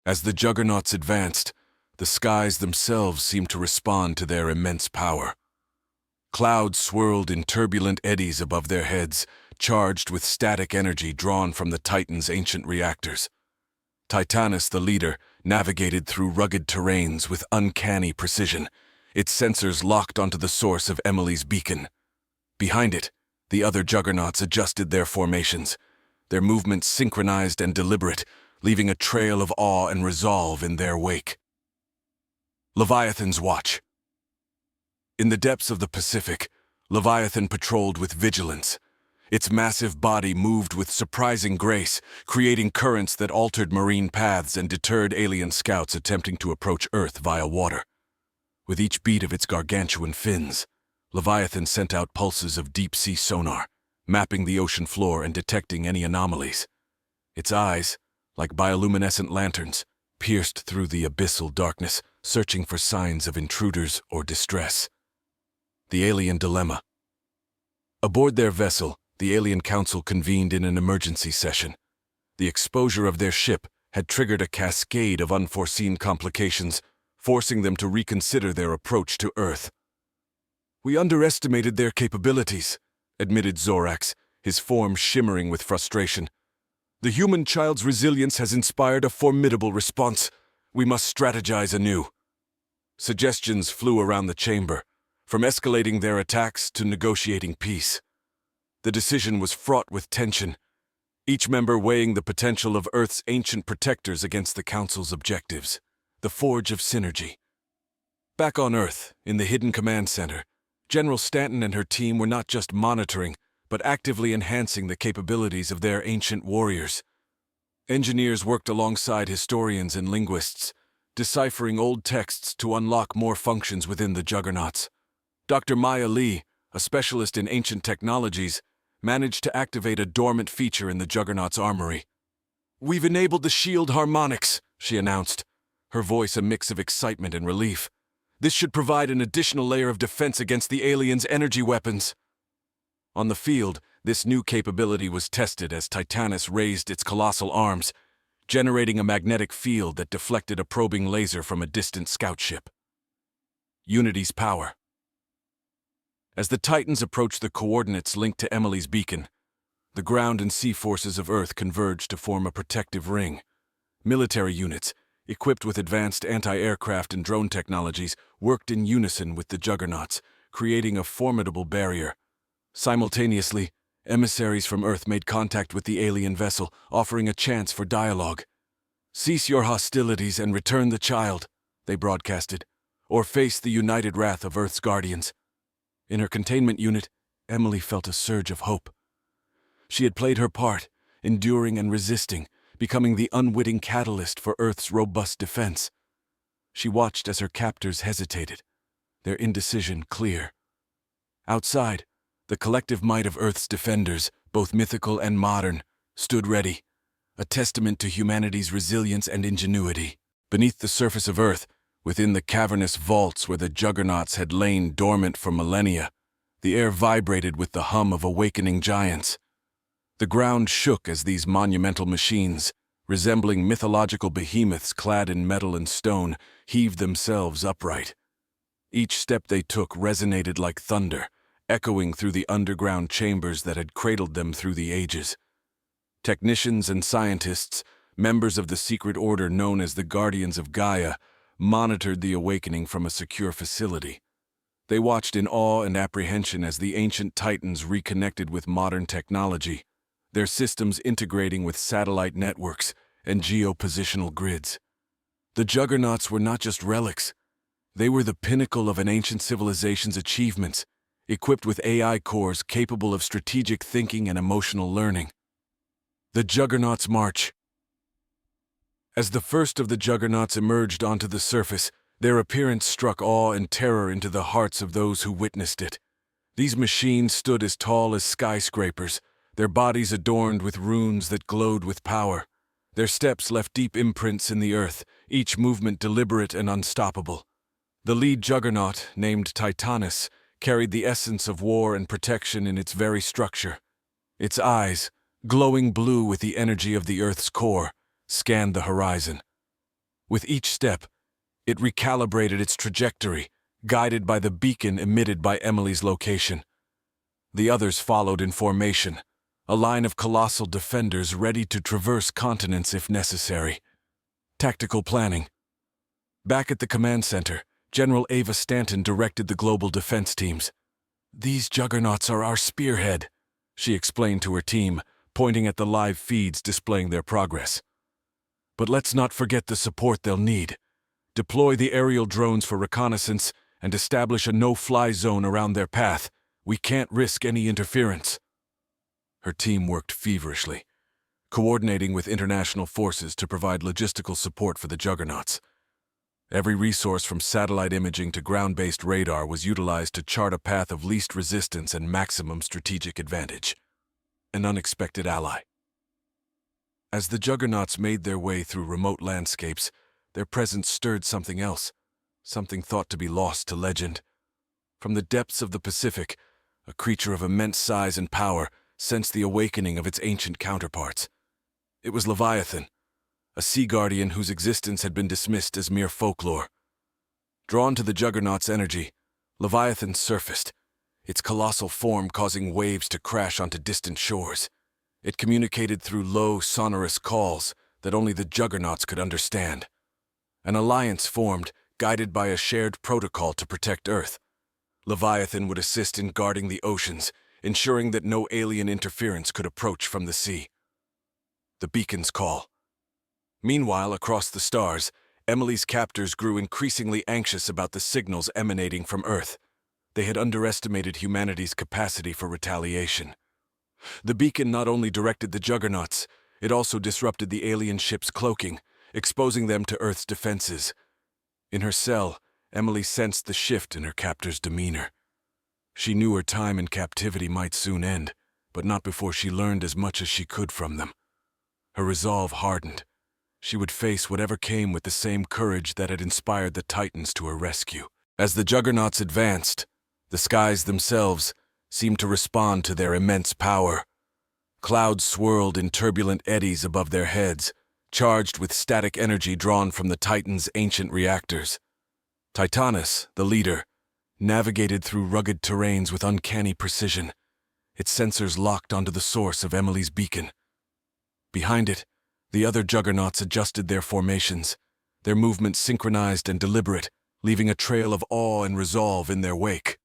As the Juggernauts advanced, the skies themselves seemed to respond to their immense power. Clouds swirled in turbulent eddies above their heads, charged with static energy drawn from the Titan's ancient reactors. Titanus, the leader, navigated through rugged terrains with uncanny precision, its sensors locked onto the source of Emily's beacon. Behind it, the other Juggernauts adjusted their formations, their movements synchronized and deliberate, leaving a trail of awe and resolve in their wake. Leviathan's Watch. In the depths of the Pacific, Leviathan patrolled with vigilance. Its massive body moved with surprising grace, creating currents that altered marine paths and deterred alien scouts attempting to approach Earth via water. With each beat of its gargantuan fins, Leviathan sent out pulses of deep-sea sonar, mapping the ocean floor and detecting any anomalies. Its eyes, like bioluminescent lanterns, pierced through the abyssal darkness, searching for signs of intruders or distress. The Alien Dilemma. Aboard their vessel, the Alien Council convened in an emergency session. The exposure of their ship had triggered a cascade of unforeseen complications, forcing them to reconsider their approach to Earth. "We underestimated their capabilities," admitted Zorax, his form shimmering with frustration. "The human child's resilience has inspired a formidable response. We must strategize anew." Suggestions flew around the chamber, from escalating their attacks to negotiating peace. The decision was fraught with tension, each member weighing the potential of Earth's ancient protectors against the Council's objectives, the forge of synergy. Back on Earth, in the hidden command center, General Stanton and her team were not just monitoring, but actively enhancing the capabilities of their ancient warriors. Engineers worked alongside historians and linguists, deciphering old texts to unlock more functions within the Juggernauts. Dr. Maya Lee, a specialist in ancient technologies, managed to activate a dormant feature in the Juggernaut's armory. "We've enabled the shield harmonics," she announced, her voice a mix of excitement and relief. "This should provide an additional layer of defense against the aliens' energy weapons." On the field, this new capability was tested as Titanus raised its colossal arms, generating a magnetic field that deflected a probing laser from a distant scout ship. Unity's power. As the Titans approached the coordinates linked to Emily's beacon, the ground and sea forces of Earth converged to form a protective ring. Military units, equipped with advanced anti-aircraft and drone technologies, worked in unison with the Juggernauts, creating a formidable barrier. Simultaneously, emissaries from Earth made contact with the alien vessel, offering a chance for dialogue. "Cease your hostilities and return the child," they broadcasted, "or face the united wrath of Earth's guardians." In her containment unit, Emily felt a surge of hope. She had played her part, enduring and resisting, becoming the unwitting catalyst for Earth's robust defense. She watched as her captors hesitated, their indecision clear. Outside, the collective might of Earth's defenders, both mythical and modern, stood ready, a testament to humanity's resilience and ingenuity. Beneath the surface of Earth, within the cavernous vaults where the Juggernauts had lain dormant for millennia, the air vibrated with the hum of awakening giants. The ground shook as these monumental machines, resembling mythological behemoths clad in metal and stone, heaved themselves upright. Each step they took resonated like thunder, echoing through the underground chambers that had cradled them through the ages. Technicians and scientists, members of the secret order known as the Guardians of Gaia, monitored the awakening from a secure facility. They watched in awe and apprehension as the ancient Titans reconnected with modern technology, their systems integrating with satellite networks and geopositional grids. The Juggernauts were not just relics. They were the pinnacle of an ancient civilization's achievements, equipped with AI cores capable of strategic thinking and emotional learning. The Juggernauts' March. As the first of the Juggernauts emerged onto the surface, their appearance struck awe and terror into the hearts of those who witnessed it. These machines stood as tall as skyscrapers, their bodies adorned with runes that glowed with power. Their steps left deep imprints in the earth, each movement deliberate and unstoppable. The lead Juggernaut, named Titanus, carried the essence of war and protection in its very structure. Its eyes, glowing blue with the energy of the Earth's core, scanned the horizon. With each step, it recalibrated its trajectory, guided by the beacon emitted by Emily's location. The others followed in formation, a line of colossal defenders ready to traverse continents if necessary. Tactical planning. Back at the command center, General Ava Stanton directed the global defense teams. "These juggernauts are our spearhead," she explained to her team, pointing at the live feeds displaying their progress. "But let's not forget the support they'll need. Deploy the aerial drones for reconnaissance and establish a no-fly zone around their path. We can't risk any interference." Her team worked feverishly, coordinating with international forces to provide logistical support for the Juggernauts. Every resource from satellite imaging to ground-based radar was utilized to chart a path of least resistance and maximum strategic advantage. An unexpected ally. As the Juggernauts made their way through remote landscapes, their presence stirred something else, something thought to be lost to legend. From the depths of the Pacific, a creature of immense size and power sensed the awakening of its ancient counterparts. It was Leviathan, a sea guardian whose existence had been dismissed as mere folklore. Drawn to the Juggernaut's energy, Leviathan surfaced, its colossal form causing waves to crash onto distant shores. It communicated through low, sonorous calls that only the Juggernauts could understand. An alliance formed, guided by a shared protocol to protect Earth. Leviathan would assist in guarding the oceans, ensuring that no alien interference could approach from the sea. The beacon's call. Meanwhile, across the stars, Emily's captors grew increasingly anxious about the signals emanating from Earth. They had underestimated humanity's capacity for retaliation. The beacon not only directed the Juggernauts, it also disrupted the alien ship's cloaking, exposing them to Earth's defenses. In her cell, Emily sensed the shift in her captor's demeanor. She knew her time in captivity might soon end, but not before she learned as much as she could from them. Her resolve hardened. She would face whatever came with the same courage that had inspired the Titans to her rescue. As the Juggernauts advanced, the skies themselves seemed to respond to their immense power. Clouds swirled in turbulent eddies above their heads, charged with static energy drawn from the Titan's ancient reactors. Titanus, the leader, navigated through rugged terrains with uncanny precision, its sensors locked onto the source of Emily's beacon. Behind it, the other Juggernauts adjusted their formations, their movements synchronized and deliberate, leaving a trail of awe and resolve in their wake.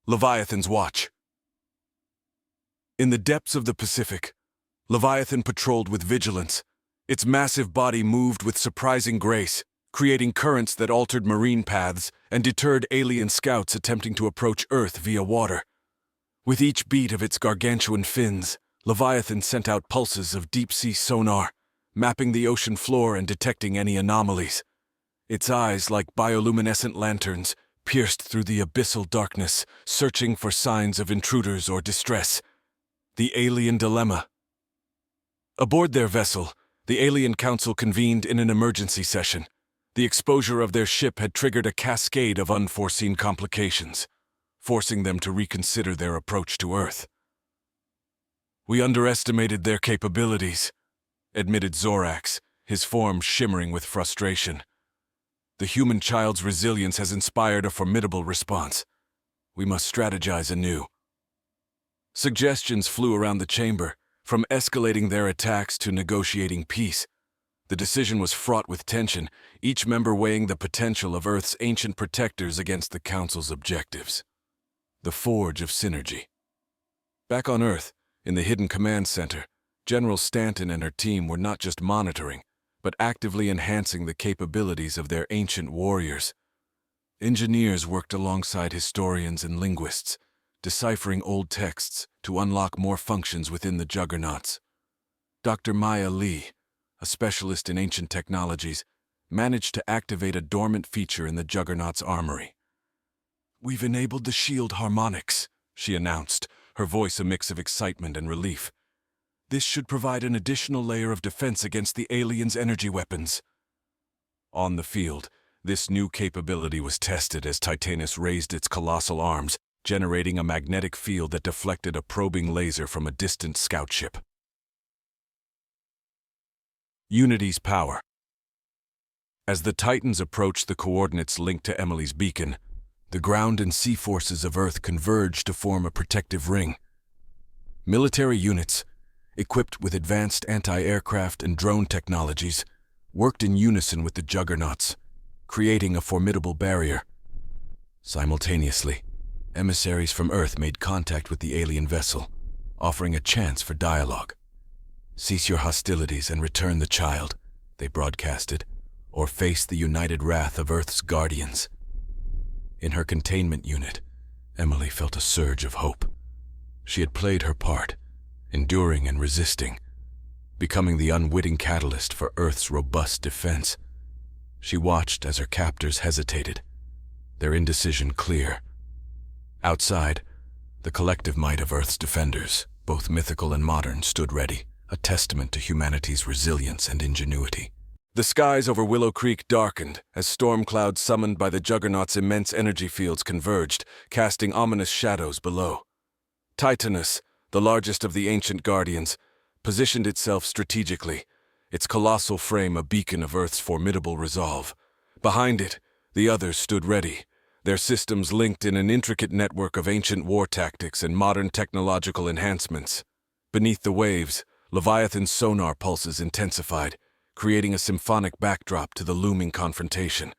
Leviathan's Watch. In the depths of the Pacific, Leviathan patrolled with vigilance. Its massive body moved with surprising grace, creating currents that altered marine paths and deterred alien scouts attempting to approach Earth via water. With each beat of its gargantuan fins, Leviathan sent out pulses of deep-sea sonar, mapping the ocean floor and detecting any anomalies. Its eyes, like bioluminescent lanterns, pierced through the abyssal darkness, searching for signs of intruders or distress. The Alien Dilemma. Aboard their vessel, the Alien Council convened in an emergency session. The exposure of their ship had triggered a cascade of unforeseen complications, forcing them to reconsider their approach to Earth. "We underestimated their capabilities," admitted Zorax, his form shimmering with frustration. "The human child's resilience has inspired a formidable response. We must strategize anew." Suggestions flew around the chamber, from escalating their attacks to negotiating peace. The decision was fraught with tension, each member weighing the potential of Earth's ancient protectors against the Council's objectives. The forge of synergy. Back on Earth, in the hidden command center, General Stanton and her team were not just monitoring, but actively enhancing the capabilities of their ancient warriors. Engineers worked alongside historians and linguists, deciphering old texts to unlock more functions within the Juggernauts. Dr. Maya Lee, a specialist in ancient technologies, managed to activate a dormant feature in the Juggernaut's armory. "We've enabled the shield harmonics," she announced, her voice a mix of excitement and relief. "This should provide an additional layer of defense against the aliens' energy weapons." On the field, this new capability was tested as Titanus raised its colossal arms, generating a magnetic field that deflected a probing laser from a distant scout ship. Unity's power. As the Titans approached the coordinates linked to Emily's beacon, the ground and sea forces of Earth converged to form a protective ring. Military units, equipped with advanced anti-aircraft and drone technologies, worked in unison with the Juggernauts, creating a formidable barrier. Simultaneously, emissaries from Earth made contact with the alien vessel, offering a chance for dialogue. "Cease your hostilities and return the child," they broadcasted, "or face the united wrath of Earth's guardians." In her containment unit, Emily felt a surge of hope. She had played her part, enduring and resisting, becoming the unwitting catalyst for Earth's robust defense. She watched as her captors hesitated, their indecision clear. Outside, the collective might of Earth's defenders, both mythical and modern, stood ready, a testament to humanity's resilience and ingenuity. The skies over Willow Creek darkened as storm clouds summoned by the Juggernaut's immense energy fields converged, casting ominous shadows below. Titanus, the largest of the ancient guardians, positioned itself strategically, its colossal frame a beacon of Earth's formidable resolve. Behind it, the others stood ready, their systems linked in an intricate network of ancient war tactics and modern technological enhancements. Beneath the waves, Leviathan's sonar pulses intensified, creating a symphonic backdrop to the looming confrontation.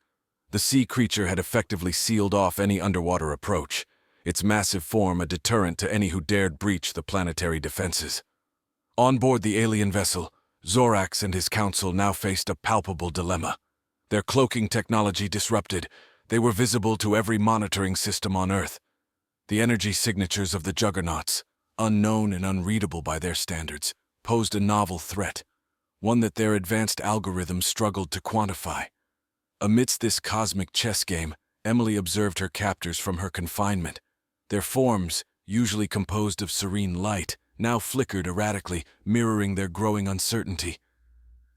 The sea creature had effectively sealed off any underwater approach, its massive form a deterrent to any who dared breach the planetary defenses. On board the alien vessel, Zorax and his council now faced a palpable dilemma. Their cloaking technology disrupted, they were visible to every monitoring system on Earth. The energy signatures of the Juggernauts, unknown and unreadable by their standards, posed a novel threat, one that their advanced algorithms struggled to quantify. Amidst this cosmic chess game, Emily observed her captors from her confinement. Their forms, usually composed of serene light, now flickered erratically, mirroring their growing uncertainty.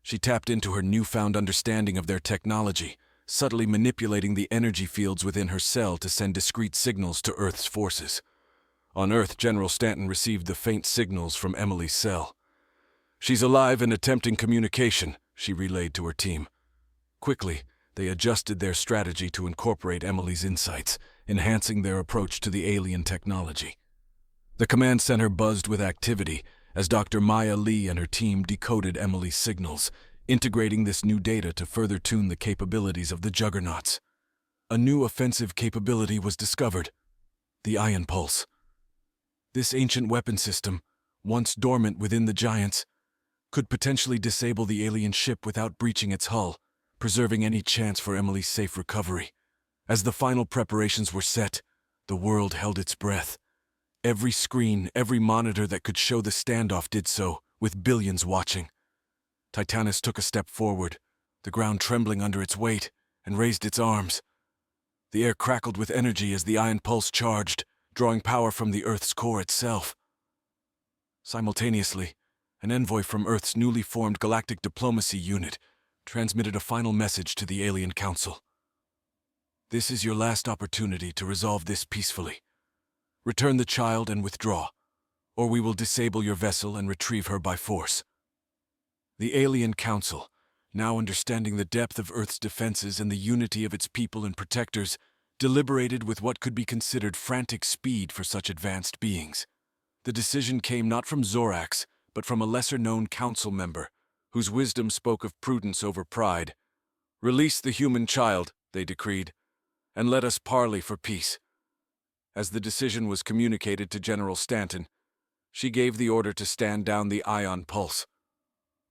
She tapped into her newfound understanding of their technology, subtly manipulating the energy fields within her cell to send discrete signals to Earth's forces. On Earth, General Stanton received the faint signals from Emily's cell. "She's alive and attempting communication," she relayed to her team. Quickly, they adjusted their strategy to incorporate Emily's insights, enhancing their approach to the alien technology. The command center buzzed with activity as Dr. Maya Lee and her team decoded Emily's signals, integrating this new data to further tune the capabilities of the Juggernauts. A new offensive capability was discovered: the Ion Pulse. This ancient weapon system, once dormant within the Giants, could potentially disable the alien ship without breaching its hull, preserving any chance for Emily's safe recovery. As the final preparations were set, the world held its breath. Every screen, every monitor that could show the standoff did so, with billions watching. Titanus took a step forward, the ground trembling under its weight, and raised its arms. The air crackled with energy as the Ion Pulse charged, drawing power from the Earth's core itself. Simultaneously, an envoy from Earth's newly formed Galactic Diplomacy Unit transmitted a final message to the Alien Council. "This is your last opportunity to resolve this peacefully. Return the child and withdraw, or we will disable your vessel and retrieve her by force." The Alien Council, now understanding the depth of Earth's defenses and the unity of its people and protectors, deliberated with what could be considered frantic speed for such advanced beings. The decision came not from Zorax, but from a lesser-known council member, whose wisdom spoke of prudence over pride. "Release the human child," they decreed, "and let us parley for peace." As the decision was communicated to General Stanton, she gave the order to stand down the Ion Pulse.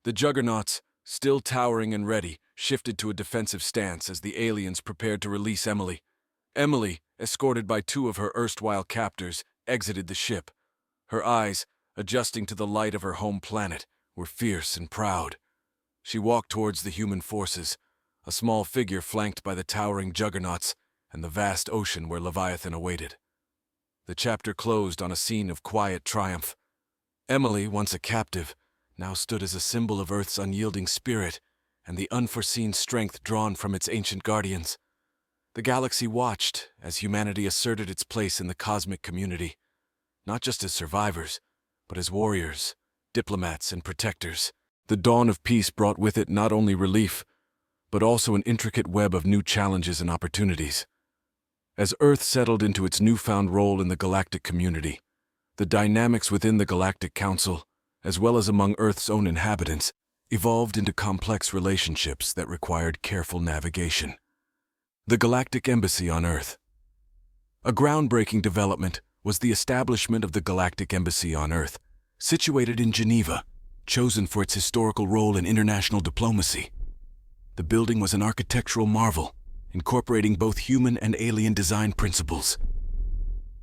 The Juggernauts, still towering and ready, shifted to a defensive stance as the aliens prepared to release Emily. Emily, escorted by two of her erstwhile captors, exited the ship. Her eyes, adjusting to the light of her home planet, were fierce and proud. She walked towards the human forces, a small figure flanked by the towering Juggernauts and the vast ocean where Leviathan awaited. The chapter closed on a scene of quiet triumph. Emily, once a captive, now stood as a symbol of Earth's unyielding spirit and the unforeseen strength drawn from its ancient guardians. The galaxy watched as humanity asserted its place in the cosmic community, not just as survivors, but as warriors, diplomats, and protectors. The dawn of peace brought with it not only relief, but also an intricate web of new challenges and opportunities. As Earth settled into its newfound role in the galactic community, the dynamics within the Galactic Council, as well as among Earth's own inhabitants, evolved into complex relationships that required careful navigation. The Galactic Embassy on Earth. A groundbreaking development was the establishment of the Galactic Embassy on Earth, situated in Geneva, chosen for its historical role in international diplomacy. The building was an architectural marvel, incorporating both human and alien design principles.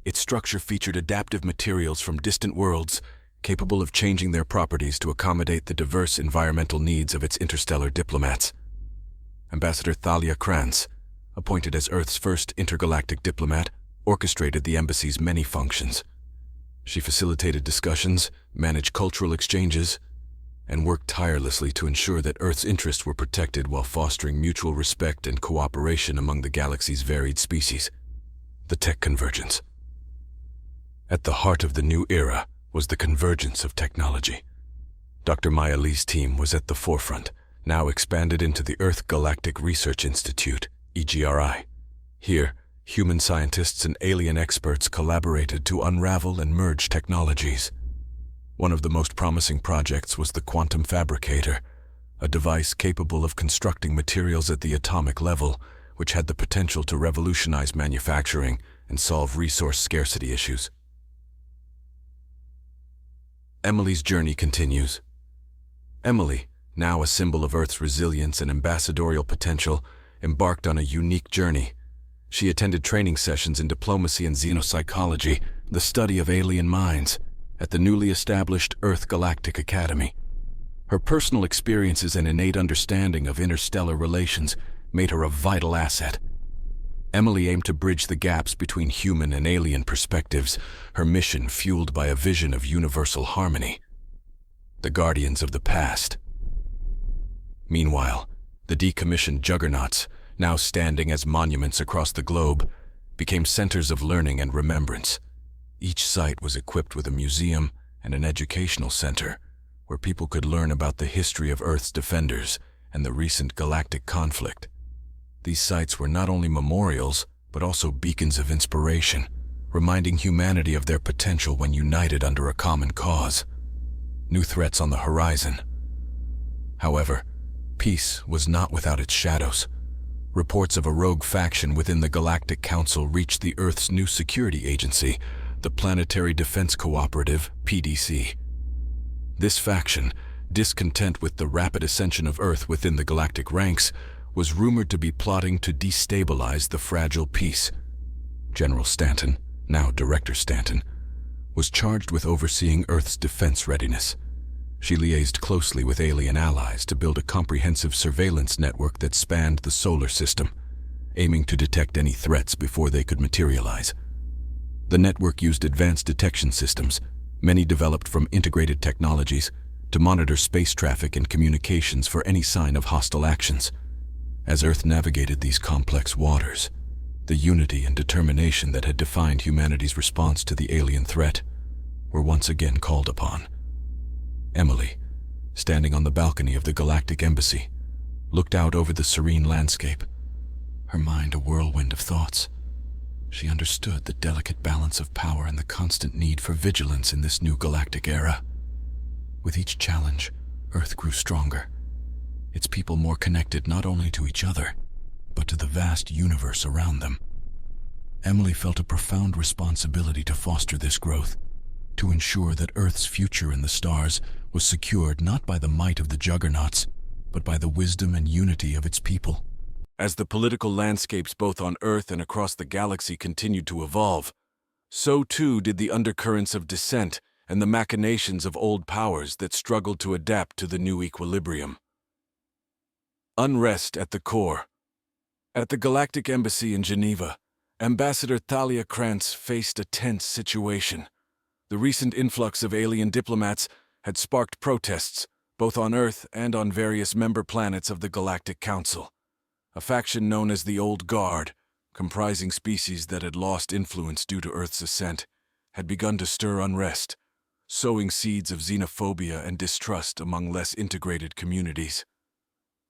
Its structure featured adaptive materials from distant worlds, capable of changing their properties to accommodate the diverse environmental needs of its interstellar diplomats. Ambassador Thalia Krantz, appointed as Earth's first intergalactic diplomat, orchestrated the embassy's many functions. She facilitated discussions, managed cultural exchanges, and worked tirelessly to ensure that Earth's interests were protected while fostering mutual respect and cooperation among the galaxy's varied species. The tech convergence. At the heart of the new era was the convergence of technology. Dr. Maya Lee's team was at the forefront, now expanded into the Earth Galactic Research Institute, EGRI. Here, human scientists and alien experts collaborated to unravel and merge technologies. One of the most promising projects was the quantum fabricator, a device capable of constructing materials at the atomic level, which had the potential to revolutionize manufacturing and solve resource scarcity issues. Emily's journey continues. Emily, now a symbol of Earth's resilience and ambassadorial potential, embarked on a unique journey. She attended training sessions in diplomacy and xenopsychology, the study of alien minds, at the newly established Earth Galactic Academy. Her personal experiences and innate understanding of interstellar relations made her a vital asset. Emily aimed to bridge the gaps between human and alien perspectives, her mission fueled by a vision of universal harmony. The Guardians of the Past. Meanwhile, the decommissioned Juggernauts, now standing as monuments across the globe, became centers of learning and remembrance. Each site was equipped with a museum and an educational center, where people could learn about the history of Earth's defenders and the recent galactic conflict. These sites were not only memorials, but also beacons of inspiration, reminding humanity of their potential when united under a common cause. New threats on the horizon. However, peace was not without its shadows. Reports of a rogue faction within the Galactic Council reached the Earth's new security agency, the Planetary Defense Cooperative, PDC. This faction, discontent with the rapid ascension of Earth within the galactic ranks, was rumored to be plotting to destabilize the fragile peace. General Stanton, now Director Stanton, was charged with overseeing Earth's defense readiness. She liaised closely with alien allies to build a comprehensive surveillance network that spanned the solar system, aiming to detect any threats before they could materialize. The network used advanced detection systems, many developed from integrated technologies, to monitor space traffic and communications for any sign of hostile actions. As Earth navigated these complex waters, the unity and determination that had defined humanity's response to the alien threat were once again called upon. Emily, standing on the balcony of the Galactic Embassy, looked out over the serene landscape, her mind a whirlwind of thoughts. She understood the delicate balance of power and the constant need for vigilance in this new galactic era. With each challenge, Earth grew stronger, its people more connected not only to each other, but to the vast universe around them. Emily felt a profound responsibility to foster this growth, to ensure that Earth's future in the stars was secured not by the might of the Juggernauts, but by the wisdom and unity of its people. As the political landscapes both on Earth and across the galaxy continued to evolve, so too did the undercurrents of dissent and the machinations of old powers that struggled to adapt to the new equilibrium. Unrest at the core. At the Galactic Embassy in Geneva, Ambassador Thalia Krantz faced a tense situation. The recent influx of alien diplomats had sparked protests, both on Earth and on various member planets of the Galactic Council. A faction known as the Old Guard, comprising species that had lost influence due to Earth's ascent, had begun to stir unrest, sowing seeds of xenophobia and distrust among less integrated communities.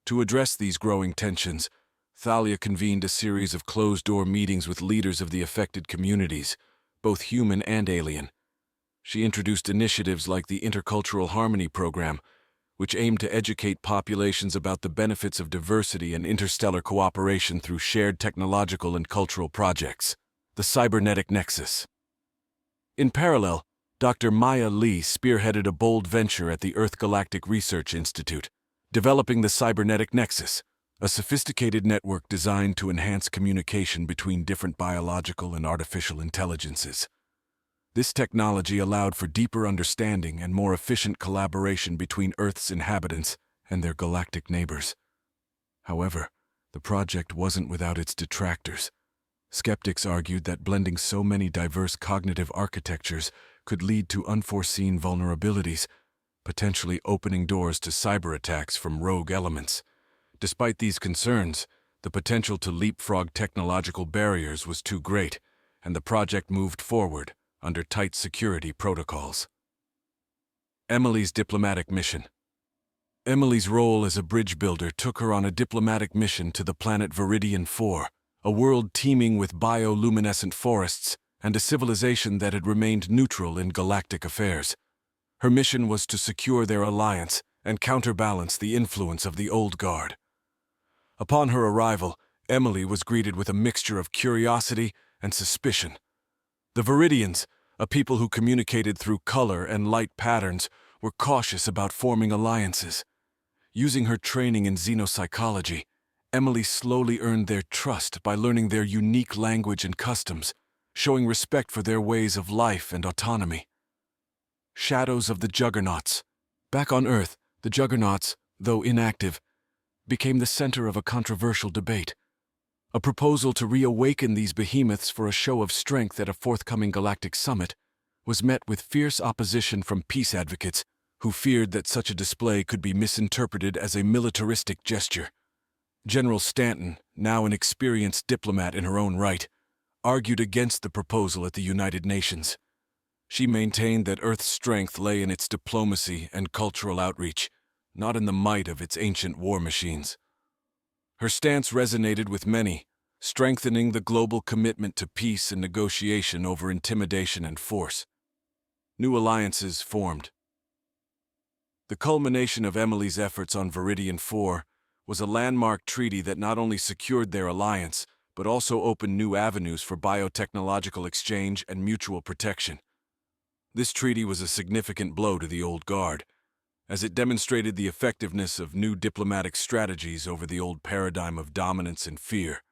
To address these growing tensions, Thalia convened a series of closed-door meetings with leaders of the affected communities, both human and alien. She introduced initiatives like the Intercultural Harmony Program, which aimed to educate populations about the benefits of diversity and interstellar cooperation through shared technological and cultural projects, the cybernetic nexus. In parallel, Dr. Maya Lee spearheaded a bold venture at the Earth Galactic Research Institute, developing the cybernetic nexus, a sophisticated network designed to enhance communication between different biological and artificial intelligences. This technology allowed for deeper understanding and more efficient collaboration between Earth's inhabitants and their galactic neighbors. However, the project wasn't without its detractors. Skeptics argued that blending so many diverse cognitive architectures could lead to unforeseen vulnerabilities, potentially opening doors to cyber attacks from rogue elements. Despite these concerns, the potential to leapfrog technological barriers was too great, and the project moved forward under tight security protocols. Emily's diplomatic mission. Emily's role as a bridge builder took her on a diplomatic mission to the planet Vidiian 4, a world teeming with bioluminescent forests and a civilization that had remained neutral in galactic affairs. Her mission was to secure their alliance and counterbalance the influence of the Old Guard. Upon her arrival, Emily was greeted with a mixture of curiosity and suspicion. The Vidiians, a people who communicated through color and light patterns, were cautious about forming alliances. Using her training in xenopsychology, Emily slowly earned their trust by learning their unique language and customs, showing respect for their ways of life and autonomy. Shadows of the Juggernauts. Back on Earth, the Juggernauts, though inactive, became the center of a controversial debate. A proposal to reawaken these behemoths for a show of strength at a forthcoming galactic summit was met with fierce opposition from peace advocates who feared that such a display could be misinterpreted as a militaristic gesture. General Stanton, now an experienced diplomat in her own right, argued against the proposal at the United Nations. She maintained that Earth's strength lay in its diplomacy and cultural outreach, not in the might of its ancient war machines. Her stance resonated with many, strengthening the global commitment to peace and negotiation over intimidation and force. New alliances formed. The culmination of Emily's efforts on Vidiian 4 was a landmark treaty that not only secured their alliance, but also opened new avenues for biotechnological exchange and mutual protection. This treaty was a significant blow to the Old Guard, as it demonstrated the effectiveness of new diplomatic strategies over the old paradigm of dominance and fear.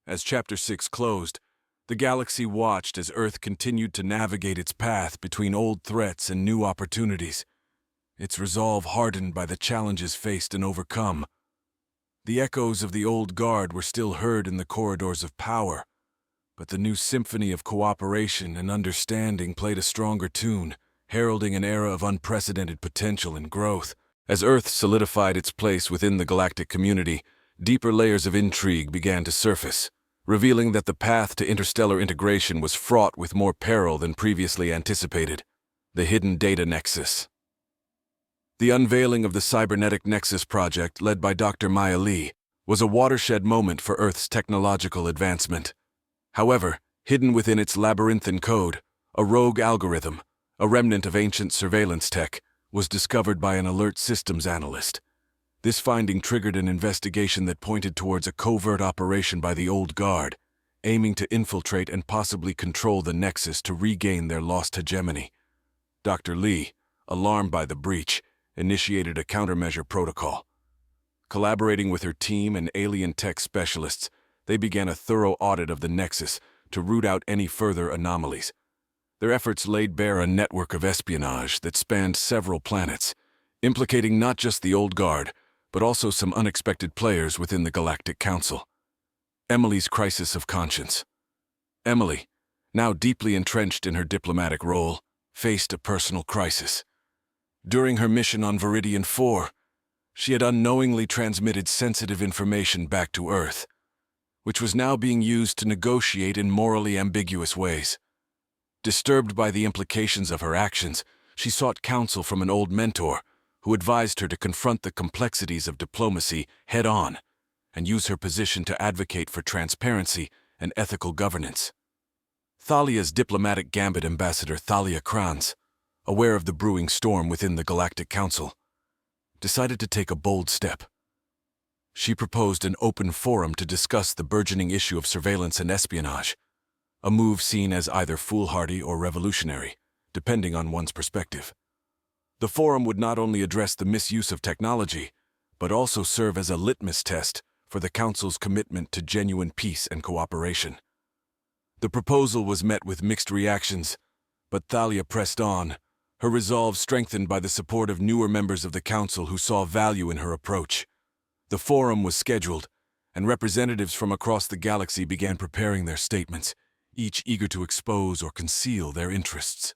As Chapter 6 closed, the galaxy watched as Earth continued to navigate its path between old threats and new opportunities, its resolve hardened by the challenges faced and overcome. The echoes of the Old Guard were still heard in the corridors of power, but the new symphony of cooperation and understanding played a stronger tune, heralding an era of unprecedented potential and growth. As Earth solidified its place within the galactic community, deeper layers of intrigue began to surface, revealing that the path to interstellar integration was fraught with more peril than previously anticipated: the hidden data nexus. The unveiling of the Cybernetic Nexus project, led by Dr. Maya Lee, was a watershed moment for Earth's technological advancement. However, hidden within its labyrinthine code, a rogue algorithm, a remnant of ancient surveillance tech, was discovered by an alert systems analyst. This finding triggered an investigation that pointed towards a covert operation by the Old Guard, aiming to infiltrate and possibly control the Nexus to regain their lost hegemony. Dr. Lee, alarmed by the breach, initiated a countermeasure protocol. Collaborating with her team and alien tech specialists, they began a thorough audit of the Nexus to root out any further anomalies. Their efforts laid bare a network of espionage that spanned several planets, implicating not just the Old Guard, but also some unexpected players within the Galactic Council. Emily's crisis of conscience. Emily, now deeply entrenched in her diplomatic role, faced a personal crisis. During her mission on Vidiian 4, she had unknowingly transmitted sensitive information back to Earth, which was now being used to negotiate in morally ambiguous ways. Disturbed by the implications of her actions, she sought counsel from an old mentor who advised her to confront the complexities of diplomacy head-on and use her position to advocate for transparency and ethical governance. Thalia's diplomatic gambit ambassador Thalia Kranz, aware of the brewing storm within the Galactic Council, decided to take a bold step. She proposed an open forum to discuss the burgeoning issue of surveillance and espionage, a move seen as either foolhardy or revolutionary, depending on one's perspective. The forum would not only address the misuse of technology, but also serve as a litmus test for the Council's commitment to genuine peace and cooperation. The proposal was met with mixed reactions, but Thalia pressed on, her resolve strengthened by the support of newer members of the Council who saw value in her approach. The forum was scheduled, and representatives from across the galaxy began preparing their statements, each eager to expose or conceal their interests.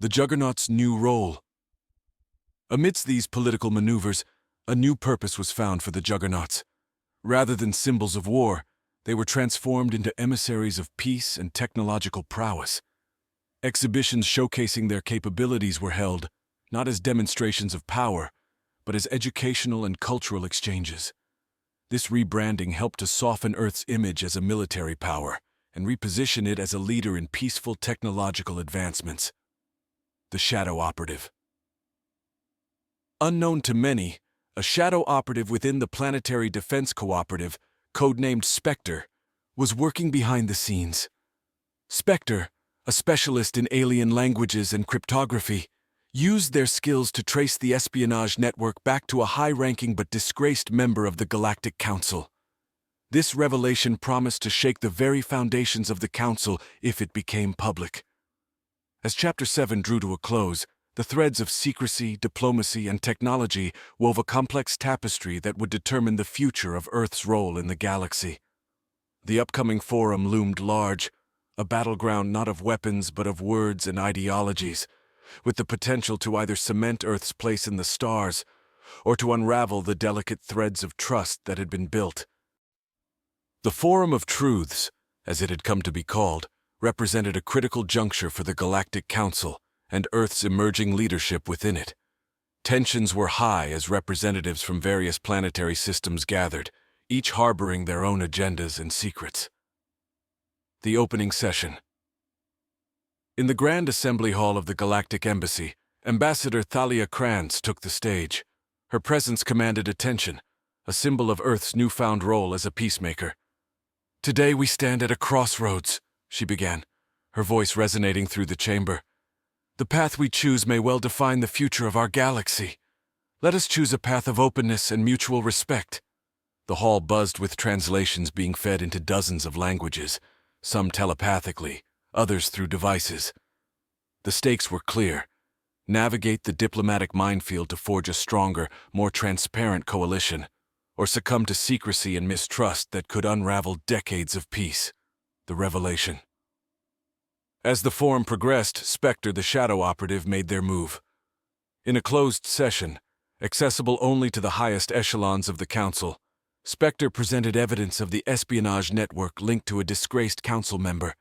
The Juggernauts' new role. Amidst these political maneuvers, a new purpose was found for the Juggernauts. Rather than symbols of war, they were transformed into emissaries of peace and technological prowess. Exhibitions showcasing their capabilities were held, not as demonstrations of power, but as educational and cultural exchanges. This rebranding helped to soften Earth's image as a military power and reposition it as a leader in peaceful technological advancements. The Shadow Operative. Unknown to many, a shadow operative within the Planetary Defense Cooperative, codenamed Spectre, was working behind the scenes. Spectre, a specialist in alien languages and cryptography, used their skills to trace the espionage network back to a high-ranking but disgraced member of the Galactic Council. This revelation promised to shake the very foundations of the Council if it became public. As Chapter 7 drew to a close, the threads of secrecy, diplomacy, and technology wove a complex tapestry that would determine the future of Earth's role in the galaxy. The upcoming forum loomed large, a battleground not of weapons but of words and ideologies, with the potential to either cement Earth's place in the stars or to unravel the delicate threads of trust that had been built. The Forum of Truths, as it had come to be called, represented a critical juncture for the Galactic Council and Earth's emerging leadership within it. Tensions were high as representatives from various planetary systems gathered, each harboring their own agendas and secrets. The opening session. In the Grand Assembly Hall of the Galactic Embassy, Ambassador Thalia Kranz took the stage. Her presence commanded attention, a symbol of Earth's newfound role as a peacemaker. "Today we stand at a crossroads," she began, her voice resonating through the chamber. "The path we choose may well define the future of our galaxy. Let us choose a path of openness and mutual respect." The hall buzzed with translations being fed into dozens of languages, some telepathically, others through devices. The stakes were clear. Navigate the diplomatic minefield to forge a stronger, more transparent coalition, or succumb to secrecy and mistrust that could unravel decades of peace. The revelation. As the forum progressed, Spectre, the Shadow Operative, made their move. In a closed session, accessible only to the highest echelons of the Council, Spectre presented evidence of the espionage network linked to a disgraced Council member.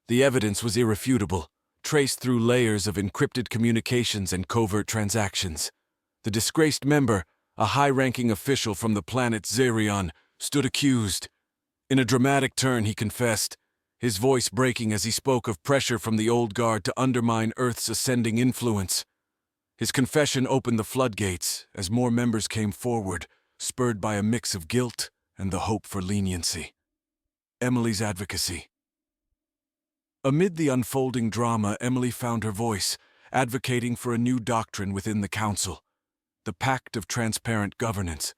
The evidence was irrefutable, traced through layers of encrypted communications and covert transactions. The disgraced member, a high-ranking official from the planet Xerion, stood accused. In a dramatic turn, he confessed, his voice breaking as he spoke of pressure from the old guard to undermine Earth's ascending influence. His confession opened the floodgates as more members came forward, spurred by a mix of guilt and the hope for leniency. Emily's advocacy. Amid the unfolding drama, Emily found her voice, advocating for a new doctrine within the Council, the Pact of Transparent Governance.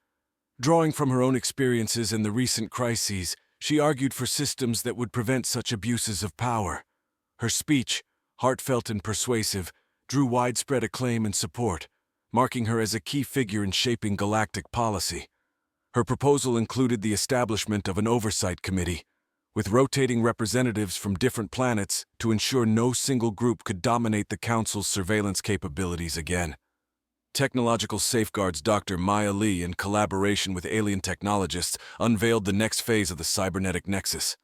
Drawing from her own experiences in the recent crises, she argued for systems that would prevent such abuses of power. Her speech, heartfelt and persuasive, drew widespread acclaim and support, marking her as a key figure in shaping galactic policy. Her proposal included the establishment of an oversight committee, with rotating representatives from different planets to ensure no single group could dominate the Council's surveillance capabilities again. Technological Safeguards Dr. Maya Lee, in collaboration with alien technologists, unveiled the next phase of the cybernetic nexus.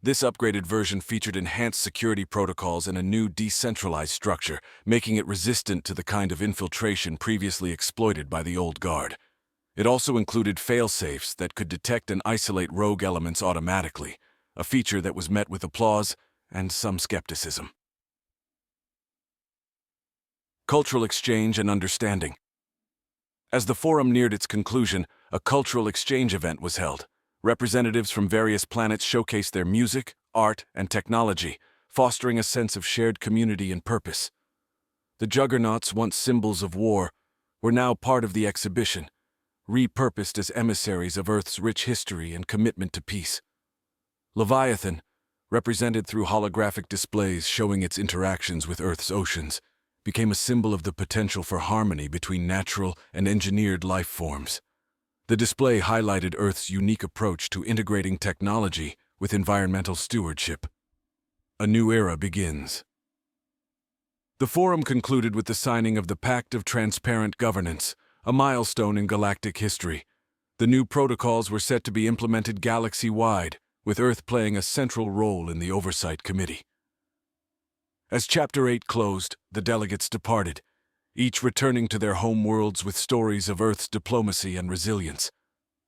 This upgraded version featured enhanced security protocols and a new decentralized structure, making it resistant to the kind of infiltration previously exploited by the old guard. It also included failsafes that could detect and isolate rogue elements automatically, a feature that was met with applause and some skepticism. Cultural exchange and understanding. As the forum neared its conclusion, a cultural exchange event was held. Representatives from various planets showcased their music, art, and technology, fostering a sense of shared community and purpose. The Juggernauts, once symbols of war, were now part of the exhibition, repurposed as emissaries of Earth's rich history and commitment to peace. Leviathan, represented through holographic displays showing its interactions with Earth's oceans, became a symbol of the potential for harmony between natural and engineered life forms. The display highlighted Earth's unique approach to integrating technology with environmental stewardship. A new era begins. The forum concluded with the signing of the Pact of Transparent Governance, a milestone in galactic history. The new protocols were set to be implemented galaxy-wide, with Earth playing a central role in the Oversight Committee. As Chapter 8 closed, the delegates departed, each returning to their home worlds with stories of Earth's diplomacy and resilience.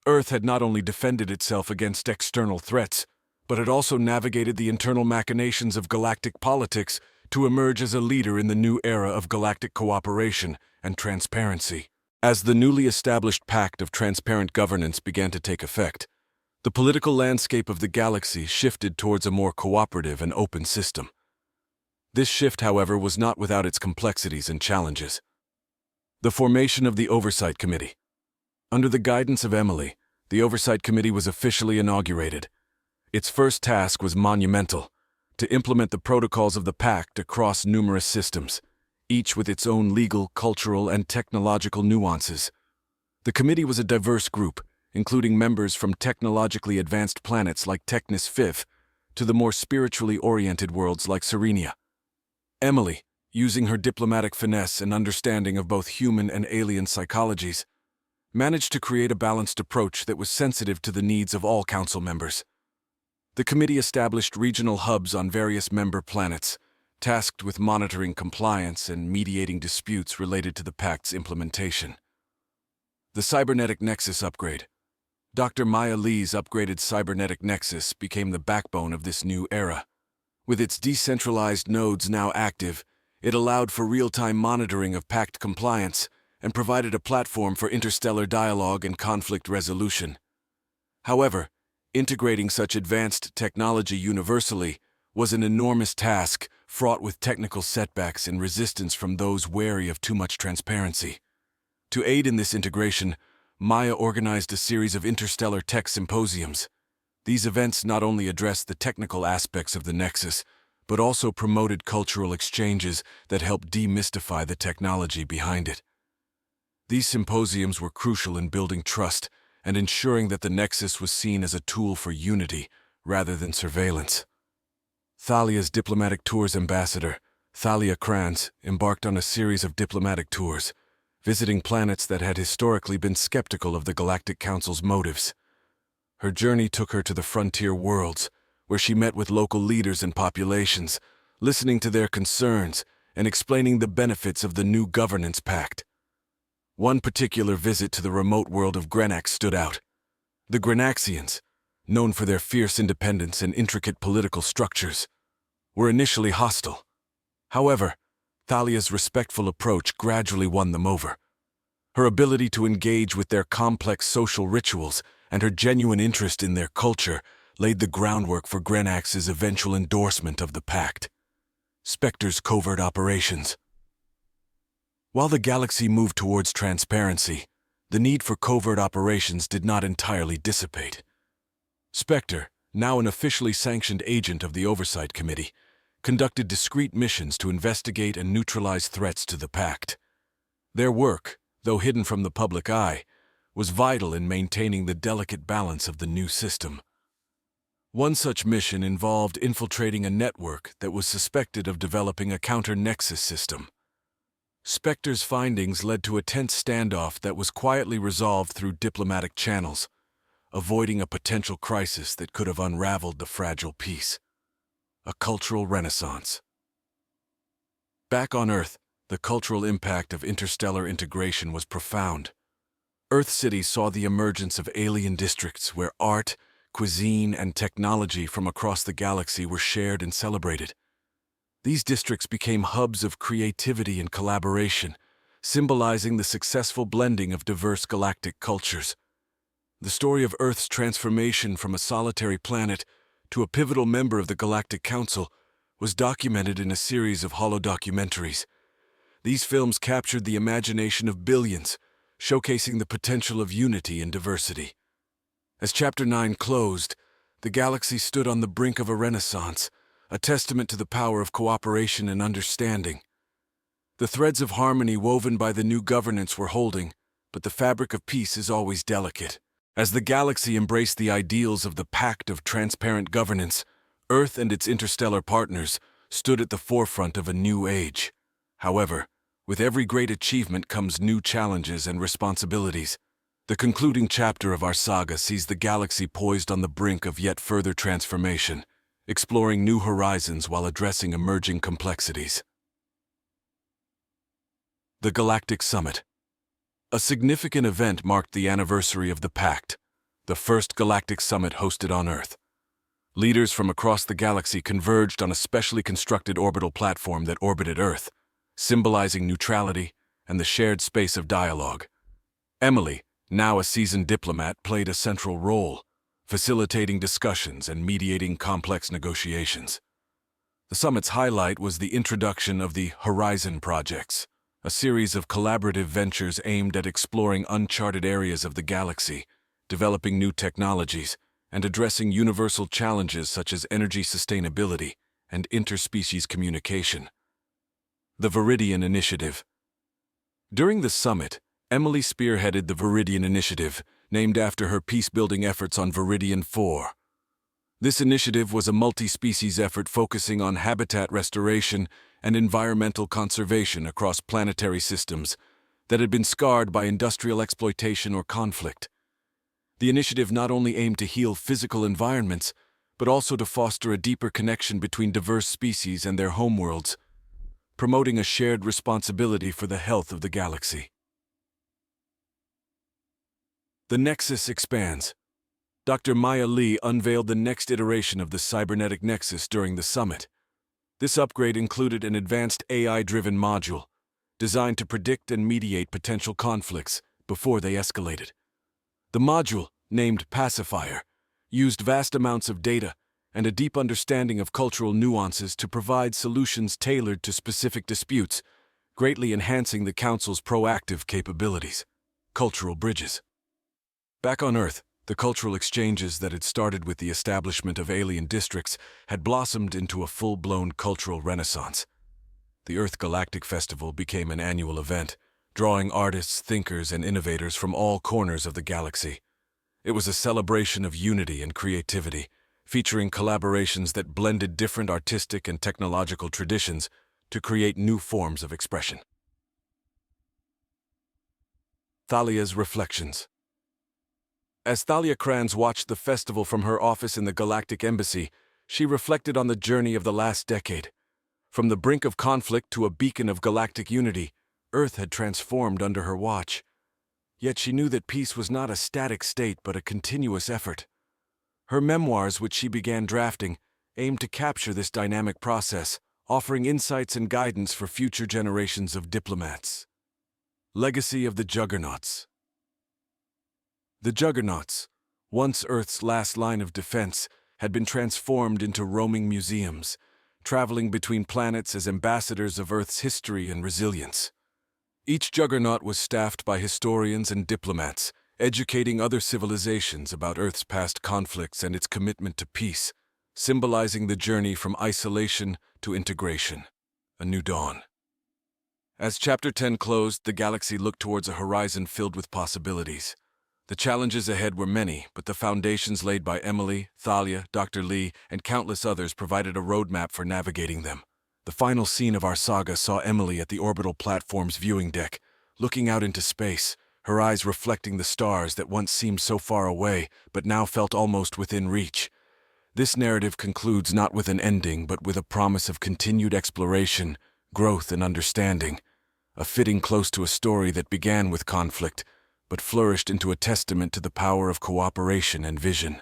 Earth had not only defended itself against external threats, but had also navigated the internal machinations of galactic politics to emerge as a leader in the new era of galactic cooperation and transparency. As the newly established Pact of Transparent Governance began to take effect, the political landscape of the galaxy shifted towards a more cooperative and open system. This shift, however, was not without its complexities and challenges. The formation of the Oversight Committee. Under the guidance of Emily, the Oversight Committee was officially inaugurated. Its first task was monumental: to implement the protocols of the Pact across numerous systems, each with its own legal, cultural, and technological nuances. The committee was a diverse group, including members from technologically advanced planets like Technis 5 to the more spiritually oriented worlds like Serenia. Emily, using her diplomatic finesse and understanding of both human and alien psychologies, managed to create a balanced approach that was sensitive to the needs of all council members. The committee established regional hubs on various member planets, tasked with monitoring compliance and mediating disputes related to the Pact's implementation. The cybernetic nexus upgrade. Dr. Maya Lee's upgraded cybernetic nexus became the backbone of this new era. With its decentralized nodes now active, it allowed for real-time monitoring of Pact compliance and provided a platform for interstellar dialogue and conflict resolution. However, integrating such advanced technology universally was an enormous task, fraught with technical setbacks and resistance from those wary of too much transparency. To aid in this integration, Maya organized a series of interstellar tech symposiums. These events not only addressed the technical aspects of the Nexus, but also promoted cultural exchanges that helped demystify the technology behind it. These symposiums were crucial in building trust and ensuring that the Nexus was seen as a tool for unity rather than surveillance. Thalia's diplomatic tours ambassador, Thalia Kranz, embarked on a series of diplomatic tours, visiting planets that had historically been skeptical of the Galactic Council's motives. Her journey took her to the frontier worlds, where she met with local leaders and populations, listening to their concerns and explaining the benefits of the new governance pact. One particular visit to the remote world of Grenax stood out. The Grenaxians, known for their fierce independence and intricate political structures, were initially hostile. However, Thalia's respectful approach gradually won them over. Her ability to engage with their complex social rituals and her genuine interest in their culture laid the groundwork for Grenax's eventual endorsement of the pact. Spectre's covert operations. While the galaxy moved towards transparency, the need for covert operations did not entirely dissipate. Spectre, now an officially sanctioned agent of the Oversight Committee, conducted discreet missions to investigate and neutralize threats to the pact. Their work, though hidden from the public eye, was vital in maintaining the delicate balance of the new system. One such mission involved infiltrating a network that was suspected of developing a counter-nexus system. Spectre's findings led to a tense standoff that was quietly resolved through diplomatic channels, avoiding a potential crisis that could have unraveled the fragile peace. A cultural renaissance. Back on Earth, the cultural impact of interstellar integration was profound. Earth cities saw the emergence of alien districts where art, cuisine, and technology from across the galaxy were shared and celebrated. These districts became hubs of creativity and collaboration, symbolizing the successful blending of diverse galactic cultures. The story of Earth's transformation from a solitary planet to a pivotal member of the Galactic Council was documented in a series of holodocumentaries. These films captured the imagination of billions, showcasing the potential of unity and diversity. As Chapter 9 closed, the galaxy stood on the brink of a renaissance, a testament to the power of cooperation and understanding. The threads of harmony woven by the new governance were holding, but the fabric of peace is always delicate. As the galaxy embraced the ideals of the pact of transparent governance, Earth and its interstellar partners stood at the forefront of a new age. However, with every great achievement comes new challenges and responsibilities. The concluding chapter of our saga sees the galaxy poised on the brink of yet further transformation, exploring new horizons while addressing emerging complexities. The Galactic Summit. A significant event marked the anniversary of the Pact, the first Galactic Summit hosted on Earth. Leaders from across the galaxy converged on a specially constructed orbital platform that orbited Earth, symbolizing neutrality and the shared space of dialogue. Emily, now a seasoned diplomat, played a central role, facilitating discussions and mediating complex negotiations. The summit's highlight was the introduction of the Horizon Projects, a series of collaborative ventures aimed at exploring uncharted areas of the galaxy, developing new technologies, and addressing universal challenges such as energy sustainability and interspecies communication. The Vidiian Initiative. During the summit, Emily spearheaded the Vidiian Initiative, named after her peace-building efforts on Vidiian 4. This initiative was a multi-species effort focusing on habitat restoration and environmental conservation across planetary systems that had been scarred by industrial exploitation or conflict. The initiative not only aimed to heal physical environments, but also to foster a deeper connection between diverse species and their homeworlds, promoting a shared responsibility for the health of the galaxy. The Nexus expands. Dr. Maya Lee unveiled the next iteration of the cybernetic nexus during the summit. This upgrade included an advanced AI-driven module, designed to predict and mediate potential conflicts before they escalated. The module, named Pacifier, used vast amounts of data and a deep understanding of cultural nuances to provide solutions tailored to specific disputes, greatly enhancing the Council's proactive capabilities. Cultural bridges. Back on Earth, the cultural exchanges that had started with the establishment of alien districts had blossomed into a full-blown cultural renaissance. The Earth Galactic Festival became an annual event, drawing artists, thinkers, and innovators from all corners of the galaxy. It was a celebration of unity and creativity, featuring collaborations that blended different artistic and technological traditions to create new forms of expression. Thalia's Reflections. As Thalia Kranz watched the festival from her office in the Galactic Embassy, she reflected on the journey of the last decade. From the brink of conflict to a beacon of galactic unity, Earth had transformed under her watch. Yet she knew that peace was not a static state but a continuous effort. Her memoirs, which she began drafting, aimed to capture this dynamic process, offering insights and guidance for future generations of diplomats. Legacy of the Juggernauts. The Juggernauts, once Earth's last line of defense, had been transformed into roaming museums, traveling between planets as ambassadors of Earth's history and resilience. Each Juggernaut was staffed by historians and diplomats, educating other civilizations about Earth's past conflicts and its commitment to peace, symbolizing the journey from isolation to integration. A new dawn. As Chapter 10 closed, the galaxy looked towards a horizon filled with possibilities. The challenges ahead were many, but the foundations laid by Emily, Thalia, Dr. Lee, and countless others provided a roadmap for navigating them. The final scene of our saga saw Emily at the orbital platform's viewing deck, looking out into space, her eyes reflecting the stars that once seemed so far away but now felt almost within reach. This narrative concludes not with an ending but with a promise of continued exploration, growth, and understanding, a fitting close to a story that began with conflict but flourished into a testament to the power of cooperation and vision.